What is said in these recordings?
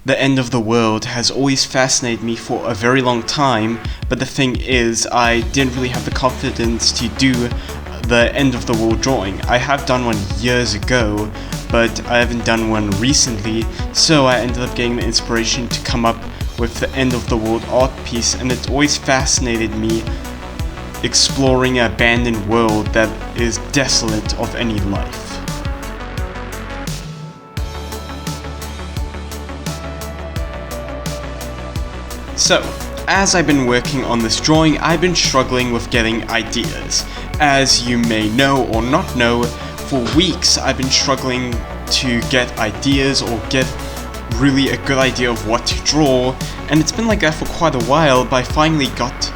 The end of the world has always fascinated me for a very long time, but the thing is, I didn't really have the confidence to do the end of the world drawing. I have done one years ago, but I haven't done one recently, so I ended up getting the inspiration to come up with the end of the world art piece, and it always fascinated me exploring an abandoned world that is desolate of any life. So, as I've been working on this drawing, I've been struggling with getting ideas. As you may know or not know, for weeks I've been struggling to get ideas or get really a good idea of what to draw, and it's been like that for quite a while, but I finally got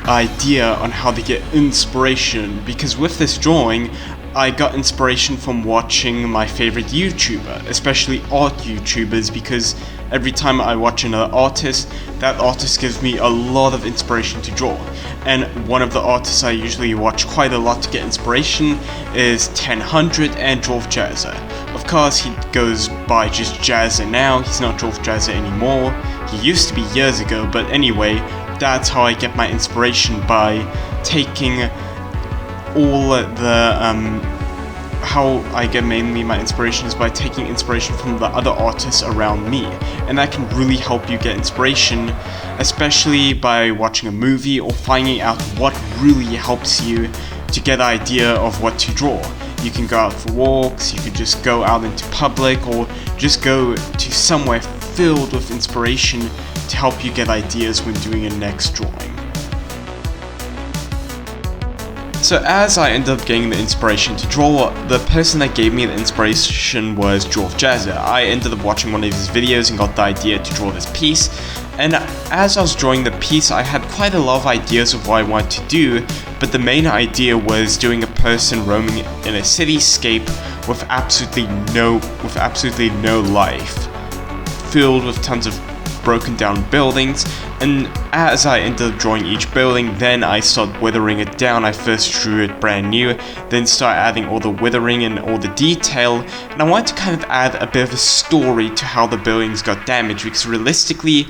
an idea on how to get inspiration, because with this drawing, I got inspiration from watching my favorite YouTuber, especially art YouTubers, because every time I watch another artist, that artist gives me a lot of inspiration to draw. And one of the artists I usually watch quite a lot to get inspiration is 1000 and Dwarf Jazzer. Of course, he goes by just Jazzer now, he's not Dwarf Jazzer anymore. He used to be years ago, but anyway, that's how I get my inspiration, by taking all the how I get mainly my inspiration is by taking inspiration from the other artists around me, and that can really help you get inspiration, especially by watching a movie or finding out what really helps you to get an idea of what to draw. You can go out for walks, you could just go out into public, or just go to somewhere filled with inspiration to help you get ideas when doing your next drawing. So as I ended up getting the inspiration to draw, the person that gave me the inspiration was Dwarf Jazzer. I ended up watching one of his videos and got the idea to draw this piece, and as I was drawing the piece, I had quite a lot of ideas of what I wanted to do, but the main idea was doing a person roaming in a cityscape with absolutely no life, filled with tons of broken down buildings. And as I ended up drawing each building, then I started withering it down. I first drew it brand new, then started adding all the withering and all the detail, and I wanted to kind of add a bit of a story to how the buildings got damaged, because realistically,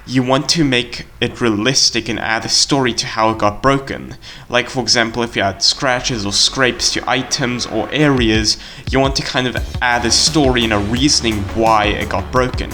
you want to make it realistic and add a story to how it got broken. Like, for example, if you add scratches or scrapes to items or areas, you want to kind of add a story and a reasoning why it got broken.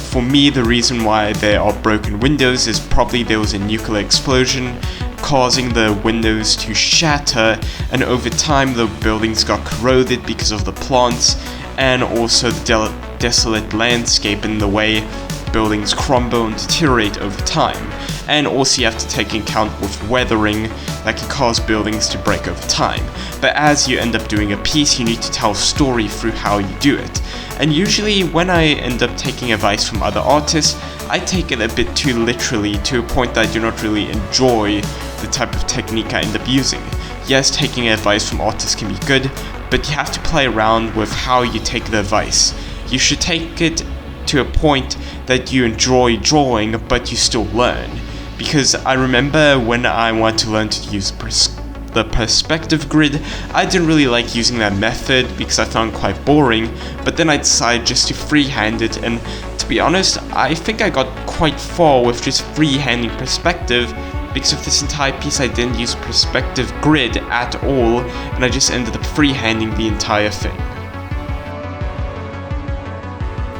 For me, the reason why there are broken windows is probably there was a nuclear explosion causing the windows to shatter, and over time the buildings got corroded because of the plants, and also the desolate landscape and the way buildings crumble and deteriorate over time. And also you have to take into account with weathering that can cause buildings to break over time. But as you end up doing a piece, you need to tell a story through how you do it. And usually when I end up taking advice from other artists, I take it a bit too literally, to a point that I do not really enjoy the type of technique I end up using. Yes, taking advice from artists can be good, but you have to play around with how you take the advice. You should take it to a point that you enjoy drawing, but you still learn. Because I remember when I wanted to learn to use the perspective grid, I didn't really like using that method because I found it quite boring, but then I decided just to freehand it, and to be honest, I think I got quite far with just freehanding perspective, because of this entire piece I didn't use perspective grid at all, and I just ended up freehanding the entire thing.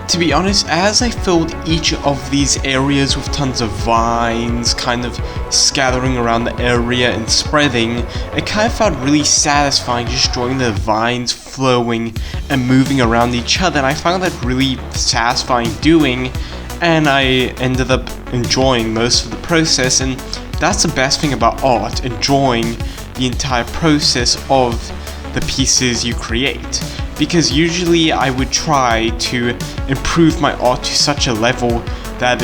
To be honest, as I filled each of these areas with tons of vines kind of scattering around the area and spreading, it kind of felt really satisfying just drawing the vines flowing and moving around each other, and I found that really satisfying doing, and I ended up enjoying most of the process. And that's the best thing about art, enjoying the entire process of the pieces you create. Because usually I would try to improve my art to such a level that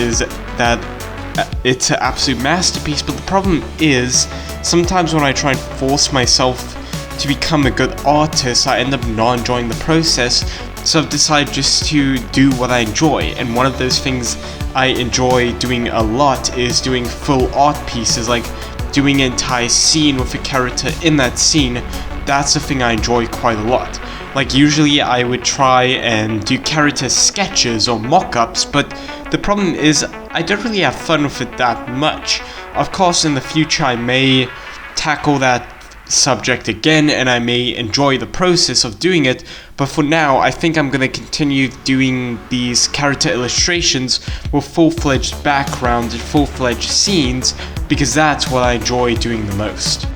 it's an absolute masterpiece, but the problem is, sometimes when I try and force myself to become a good artist, I end up not enjoying the process, so I've decided just to do what I enjoy, and one of those things I enjoy doing a lot is doing full art pieces, like doing an entire scene with a character in that scene, that's the thing I enjoy quite a lot. Like usually I would try and do character sketches or mock-ups, but the problem is I don't really have fun with it that much. Of course in the future I may tackle that subject again and I may enjoy the process of doing it, but for now I think I'm gonna continue doing these character illustrations with full-fledged background and full-fledged scenes because that's what I enjoy doing the most.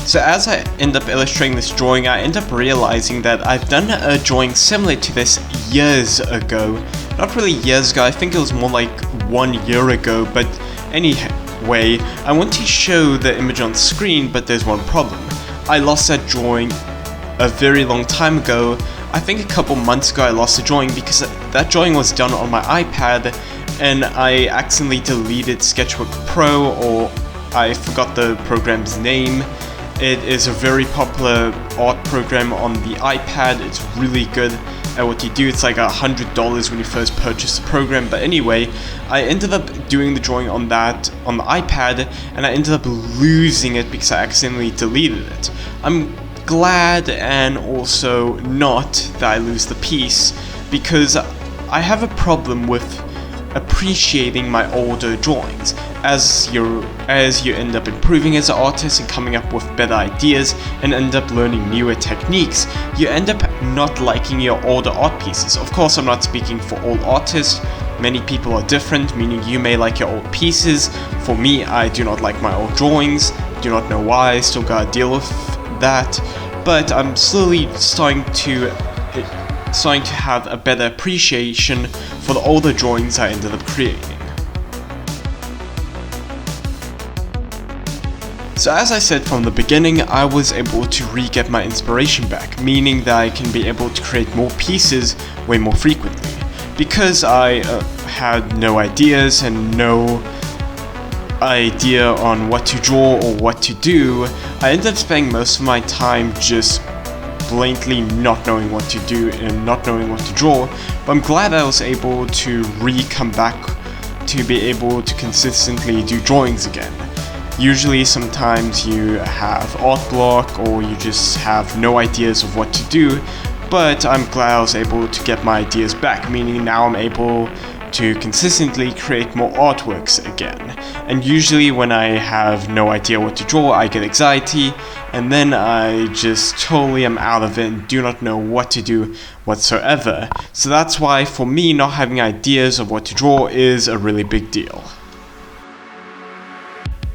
So as I end up illustrating this drawing, I end up realizing that I've done a drawing similar to this years ago. Not really years ago, I think it was more like 1 year ago, but anyway, I want to show the image on screen, but there's one problem. I lost that drawing a very long time ago. I think a couple months ago I lost the drawing because that drawing was done on my iPad and I accidentally deleted Sketchbook Pro, or I forgot the program's name. It is a very popular art program on the iPad. It's really good at what you do. It's like $100 when you first purchase the program, but anyway, I ended up doing the drawing on that on the iPad and I ended up losing it because I accidentally deleted it. I'm glad and also not that I lose the piece because I have a problem with appreciating my older drawings. As you end up improving as an artist and coming up with better ideas and end up learning newer techniques, you end up not liking your older art pieces. Of course, I'm not speaking for all artists. Many people are different, meaning you may like your old pieces. For me, I do not like my old drawings. Do not know why, I still gotta deal with that. But I'm slowly starting to have a better appreciation for the older drawings I ended up creating. So as I said from the beginning, I was able to re-get my inspiration back, meaning that I can be able to create more pieces way more frequently. Because I had no ideas and no idea on what to draw or what to do, I ended up spending most of my time just blatantly not knowing what to do and not knowing what to draw, but I'm glad I was able to come back to be able to consistently do drawings again. Usually sometimes you have art block or you just have no ideas of what to do, but I'm glad I was able to get my ideas back, meaning now I'm able to consistently create more artworks again. And usually when I have no idea what to draw, I get anxiety, and then I just totally am out of it and do not know what to do whatsoever. So that's why for me, not having ideas of what to draw is a really big deal.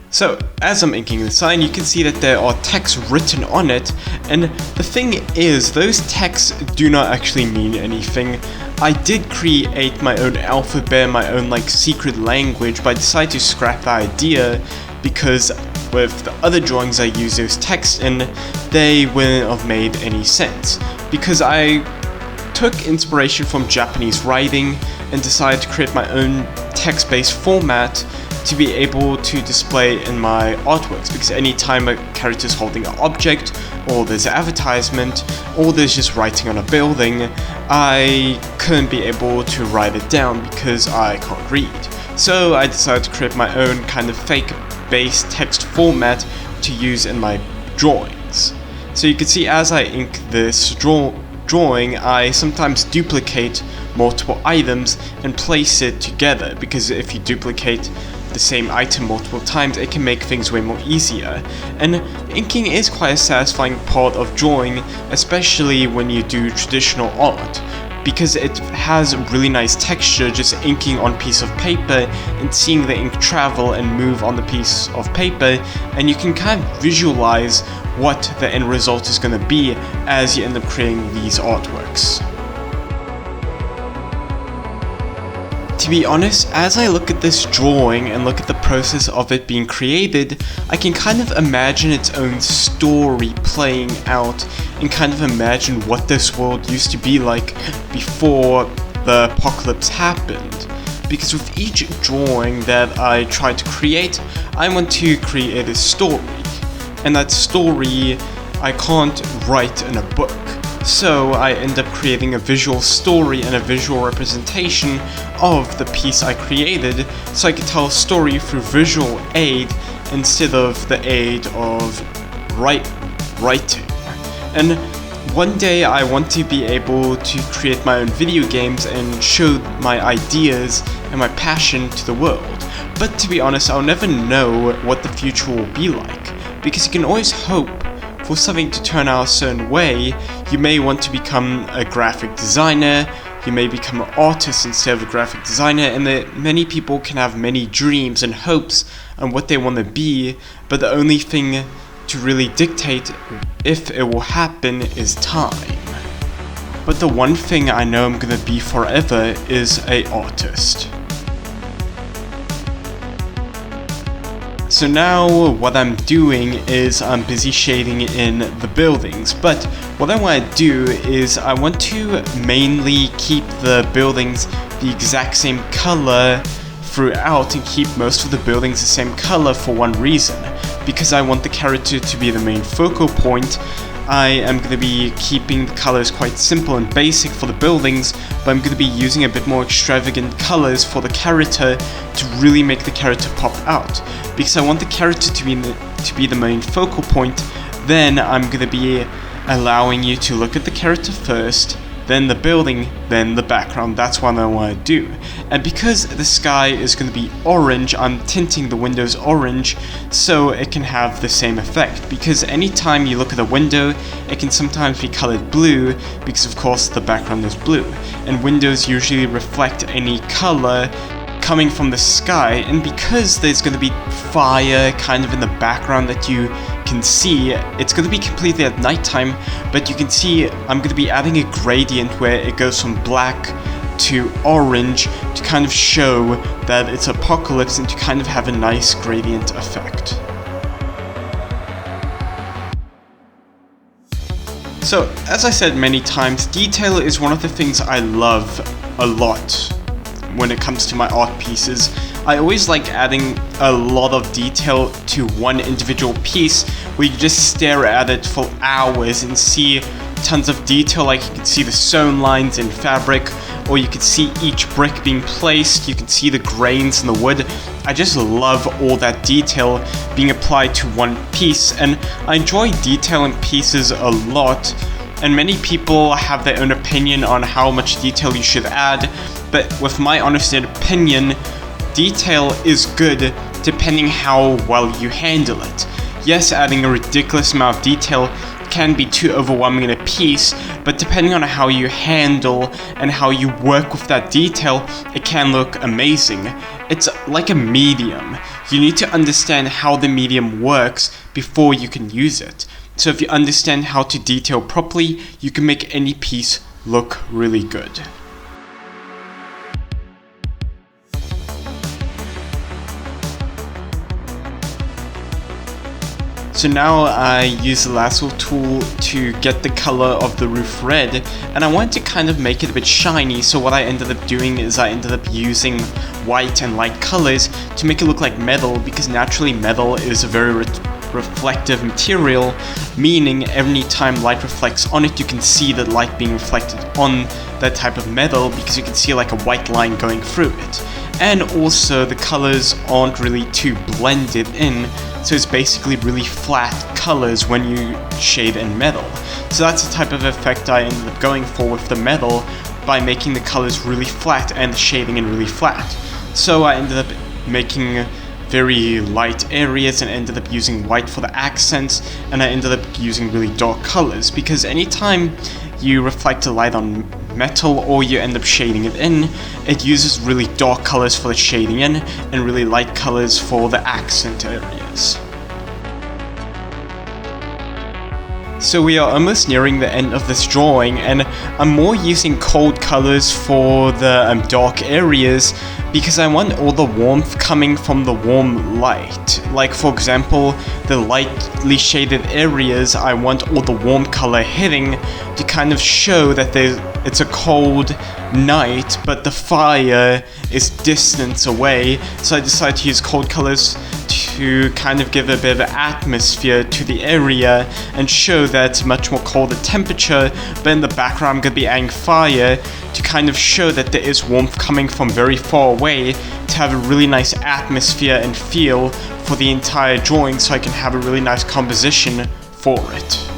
So, as I'm inking the sign, you can see that there are texts written on it, and the thing is, those texts do not actually mean anything. I did create my own alphabet, my own secret language, but I decided to scrap that idea because with the other drawings I use those texts in, they wouldn't have made any sense. Because I took inspiration from Japanese writing and decided to create my own text-based format to be able to display in my artworks, because anytime a character is holding an object, or there's an advertisement, or there's just writing on a building, I couldn't be able to write it down because I can't read. So I decided to create my own kind of fake-based text format to use in my drawings. So you can see as I ink this drawing, I sometimes duplicate multiple items and place it together, because if you duplicate the same item multiple times, it can make things way more easier. And inking is quite a satisfying part of drawing, especially when you do traditional art, because it has really nice texture just inking on piece of paper and seeing the ink travel and move on the piece of paper, and you can kind of visualize what the end result is going to be as you end up creating these artworks. To be honest, as I look at this drawing and look at the process of it being created, I can kind of imagine its own story playing out and kind of imagine what this world used to be like before the apocalypse happened. Because with each drawing that I try to create, I want to create a story. And that story I can't write in a book. So I end up creating a visual story and a visual representation of the piece I created, so I could tell a story through visual aid instead of the aid of writing. And one day I want to be able to create my own video games and show my ideas and my passion to the world. But to be honest, I'll never know what the future will be like, because you can always hope for something to turn out a certain way. You may want to become a graphic designer, you may become an artist instead of a graphic designer, and many people can have many dreams and hopes on what they want to be, but the only thing to really dictate if it will happen is time. But the one thing I know I'm gonna be forever is an artist. So now what I'm doing is I'm busy shading in the buildings, but what I want to do is I want to mainly keep the buildings the exact same color throughout and keep most of the buildings the same color for one reason. Because I want the character to be the main focal point, I am going to be keeping the colors quite simple and basic for the buildings, but I'm going to be using a bit more extravagant colors for the character to really make the character pop out. Because I want the character to be the main focal point, then I'm going to be allowing you to look at the character first, then the building, then the background. That's what I want to do. And because the sky is going to be orange, I'm tinting the windows orange so it can have the same effect. Because anytime you look at a window, it can sometimes be colored blue because of course the background is blue. And windows usually reflect any color coming from the sky, and because there's going to be fire kind of in the background that you can see, it's going to be completely at nighttime, but you can see I'm going to be adding a gradient where it goes from black to orange to kind of show that it's apocalypse and to kind of have a nice gradient effect. So, as I said many times, detail is one of the things I love a lot when it comes to my art pieces. I always like adding a lot of detail to one individual piece where you just stare at it for hours and see tons of detail, like you can see the sewn lines in fabric, or you can see each brick being placed, you can see the grains in the wood. I just love all that detail being applied to one piece, and I enjoy detail in pieces a lot. And many people have their own opinion on how much detail you should add, but with my honest opinion, detail is good depending how well you handle it. Yes, adding a ridiculous amount of detail can be too overwhelming in a piece, but depending on how you handle and how you work with that detail, it can look amazing. It's like a medium. You need to understand how the medium works before you can use it. So if you understand how to detail properly, you can make any piece look really good. So now I use the lasso tool to get the color of the roof red, and I wanted to kind of make it a bit shiny, so what I ended up doing is I ended up using white and light colors to make it look like metal, because naturally metal is a very reflective material, meaning every time light reflects on it, you can see the light being reflected on that type of metal because you can see like a white line going through it. And also the colors aren't really too blended in, so it's basically really flat colors when you shade in metal. So that's the type of effect I ended up going for with the metal, by making the colors really flat and the shading in really flat. So I ended up making very light areas and ended up using white for the accents, and I ended up using really dark colors, because anytime you reflect the light on metal or you end up shading it in, it uses really dark colors for the shading in and really light colors for the accent areas. So we are almost nearing the end of this drawing, and I'm more using cold colors for the dark areas because I want all the warmth coming from the warm light. Like for example, the lightly shaded areas, I want all the warm color hitting to kind of show that it's a cold night, but the fire is distance away. So I decided to use cold colors to kind of give a bit of atmosphere to the area and show that it's much more colder temperature, but in the background I'm going to be adding fire to kind of show that there is warmth coming from very far away, to have a really nice atmosphere and feel for the entire drawing, so I can have a really nice composition for it.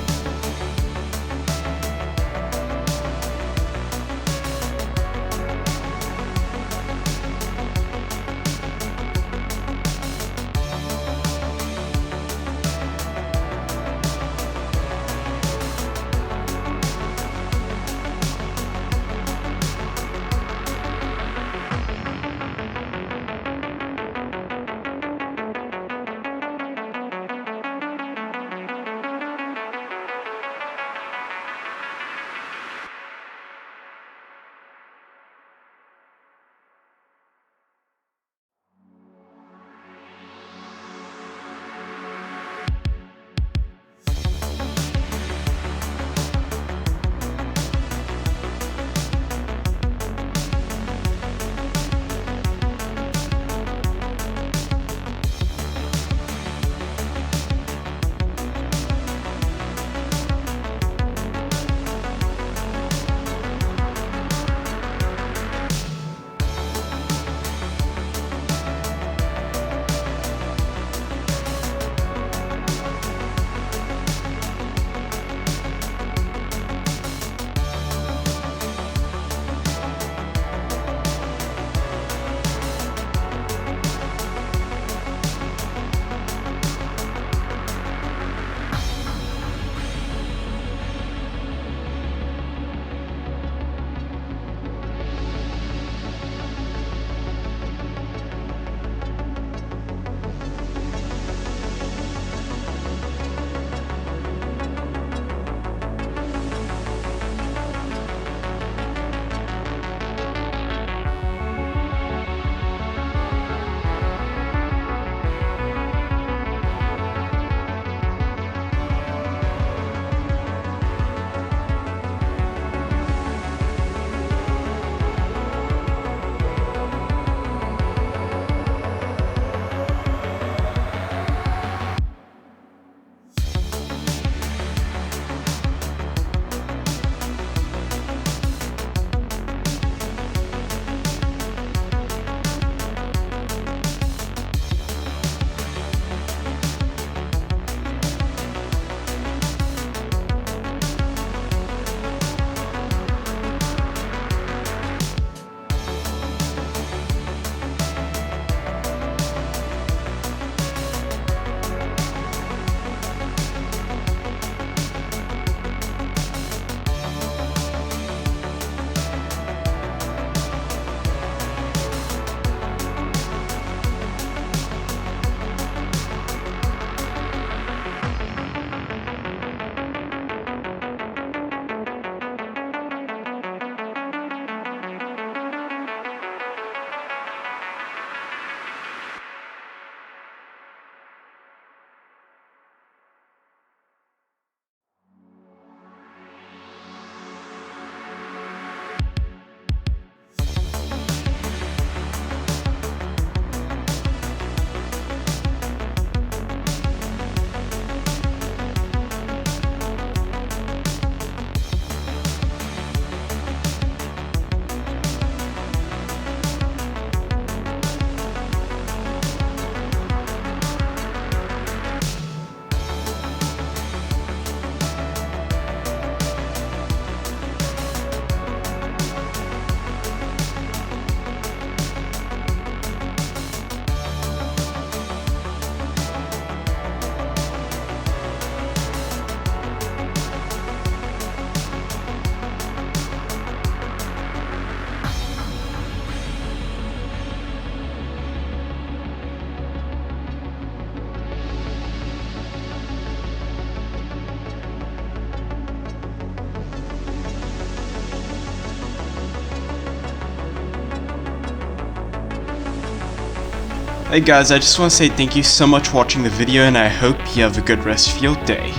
Hey guys, I just want to say thank you so much for watching the video, and I hope you have a good rest of your day.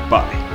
Bye.